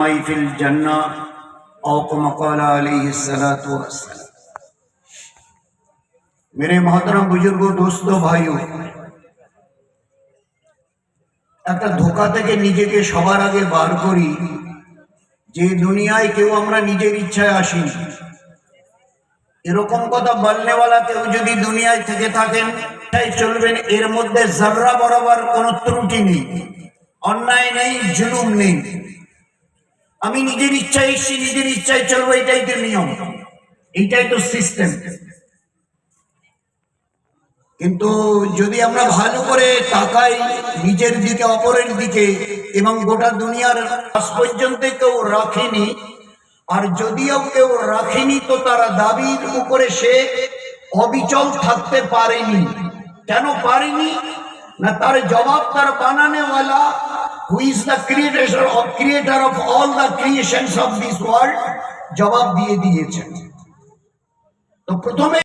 Fill जन्ना औ कमा क़ाल अलैहिस्सलातु वस्सलाम। मेरे मोहतरम बुजुर्गों, दोस्तों, भाइयों, একটা ধোঁকা থেকে নিজেকে সবার আগে বার করি যে দুনিয়ায় কেউ আমরা নিজের ইচ্ছায় আসি। এরকম কথা বলনেওয়ালা কেউ যদি দুনিয়ায় থেকে থাকেন তাই চলবেন, এর মধ্যে জর্রা বরাবর কোনো ত্রুটি নেই, অন্যায় নেই, জুলুম নেই। আমি নিজের ইচ্ছায় এসেছি, নিজের ইচ্ছায় চলবো, এটাই তো নিয়ম, এইটাই তো সিস্টেম। কিন্তু যদি আমরা ভালো করে তাকাই নিজের দিকে, অপরের দিকে, এবং গোটা দুনিয়ার আজ পর্যন্ত কেউ রাখেনি, আর যদিও কেউ রাখেনি তো তারা দাবির উপরে সে অবিচল থাকতে পারেনি। কেন পারেনি? না, তার জবাব তার বানানেওয়ালা who is the creator of all the creations of this world জবাব দিয়ে দিয়েছেন। তো প্রথমে